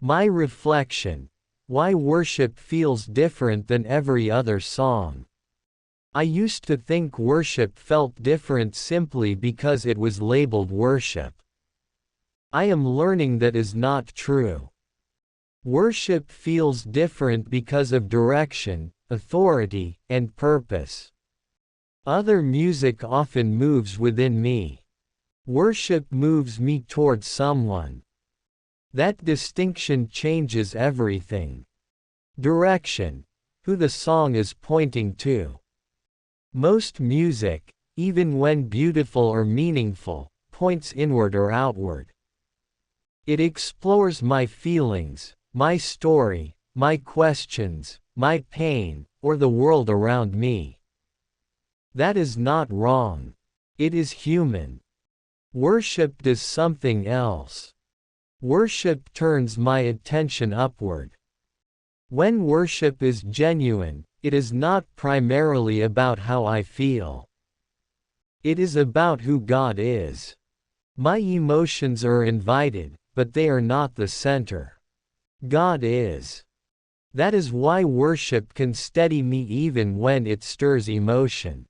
My reflection: why worship feels different than every other song. I used to think worship felt different simply because it was labeled worship. I am learning that is not true. Worship feels different because of direction, authority, and purpose. Other music often moves within me. Worship moves me toward someone. That distinction changes everything. Direction: who the song is pointing to. Most music, even when beautiful or meaningful, points inward or outward. It explores my feelings, my story, my questions, my pain, or the world around me. That is not wrong. It is human. Worship does something else. Worship turns my attention upward. When worship is genuine, it is not primarily about how I feel. It is about who God is. My emotions are invited, but they are not the center. God is. That is why worship can steady me even when it stirs emotion.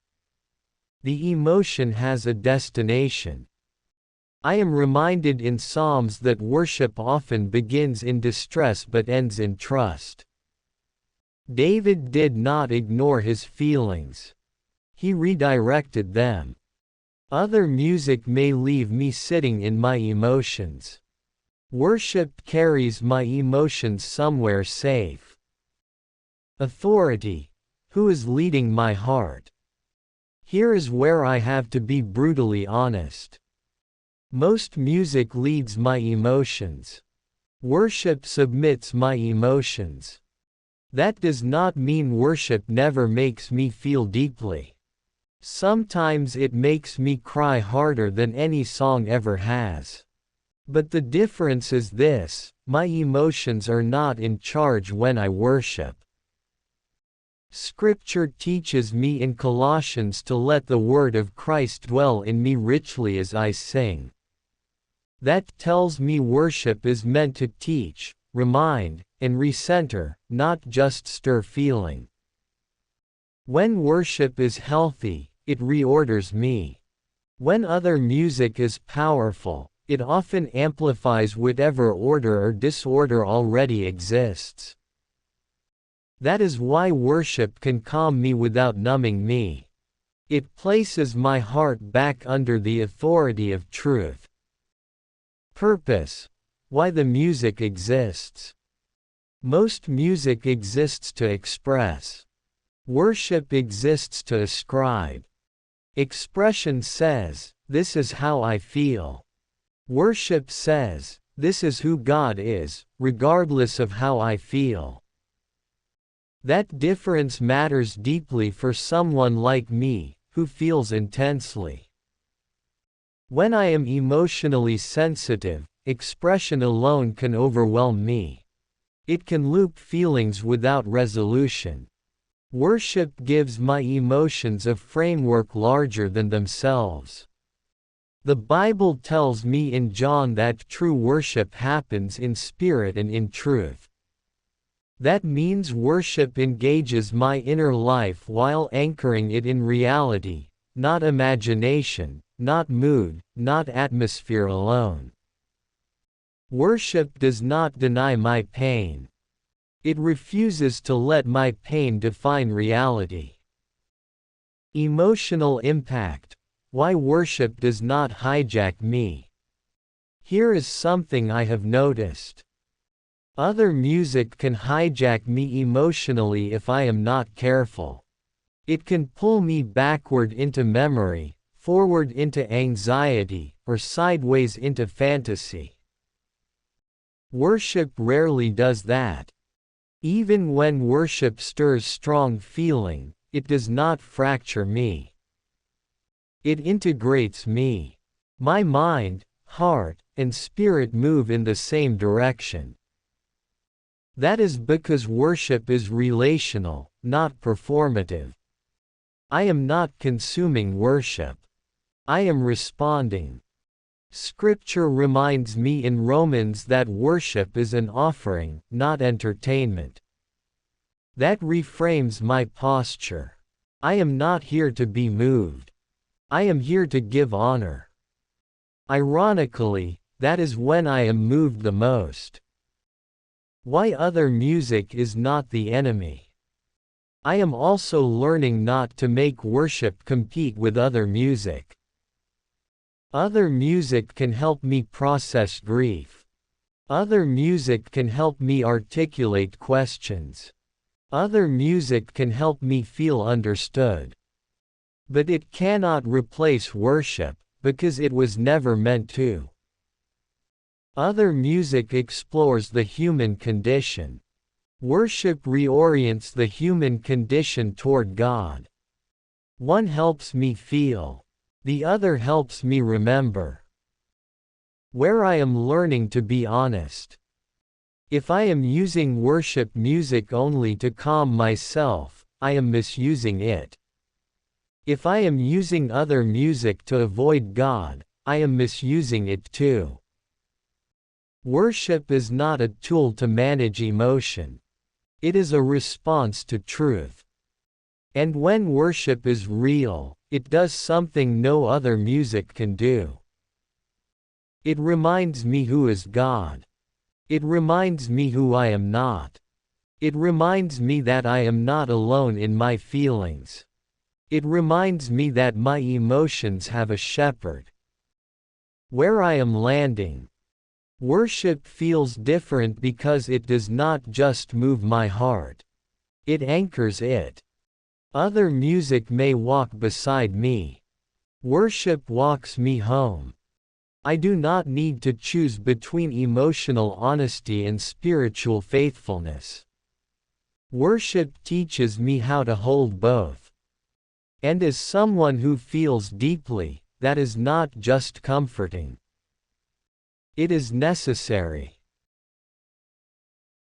The emotion has a destination. I am reminded in Psalms that worship often begins in distress but ends in trust. David did not ignore his feelings. He redirected them. Other music may leave me sitting in my emotions. Worship carries my emotions somewhere safe. Authority: who is leading my heart? Here is where I have to be brutally honest. Most music leads my emotions. Worship submits my emotions. That does not mean worship never makes me feel deeply. Sometimes it makes me cry harder than any song ever has. But the difference is this: my emotions are not in charge when I worship. Scripture teaches me in Colossians to let the word of Christ dwell in me richly as I sing. That tells me worship is meant to teach, remind, and recenter, not just stir feeling. When worship is healthy, it reorders me. When other music is powerful, it often amplifies whatever order or disorder already exists. That is why worship can calm me without numbing me. It places my heart back under the authority of truth. Purpose: why the music exists. Most music exists to express. Worship exists to ascribe. Expression says, "This is how I feel." Worship says, "This is who God is, regardless of how I feel." That difference matters deeply for someone like me, who feels intensely. When I am emotionally sensitive, expression alone can overwhelm me. It can loop feelings without resolution. Worship gives my emotions a framework larger than themselves. The Bible tells me in John that true worship happens in spirit and in truth. That means worship engages my inner life while anchoring it in reality, not imagination, not mood, not atmosphere alone. Worship does not deny my pain. It refuses to let my pain define reality. Emotional impact: why worship does not hijack me. Here is something I have noticed. Other music can hijack me emotionally if I am not careful. It can pull me backward into memory, forward into anxiety, or sideways into fantasy. Worship rarely does that. Even when worship stirs strong feeling, it does not fracture me. It integrates me. My mind, heart, and spirit move in the same direction. That is because worship is relational, not performative. I am not consuming worship. I am responding. Scripture reminds me in Romans that worship is an offering, not entertainment. That reframes my posture. I am not here to be moved. I am here to give honor. Ironically, that is when I am moved the most. Why other music is not the enemy. I am also learning not to make worship compete with other music. Other music can help me process grief. Other music can help me articulate questions. Other music can help me feel understood. But it cannot replace worship, because it was never meant to. Other music explores the human condition. Worship reorients the human condition toward God. One helps me feel. The other helps me remember. Where I am learning to be honest. If I am using worship music only to calm myself, I am misusing it. If I am using other music to avoid God, I am misusing it too. Worship is not a tool to manage emotion. It is a response to truth. And when worship is real, it does something no other music can do. It reminds me who is God. It reminds me who I am not. It reminds me that I am not alone in my feelings. It reminds me that my emotions have a shepherd. Where I am landing. Worship feels different because it does not just move my heart. It anchors it. Other music may walk beside me. Worship walks me home. I do not need to choose between emotional honesty and spiritual faithfulness. Worship teaches me how to hold both. And as someone who feels deeply, that is not just comforting. It is necessary.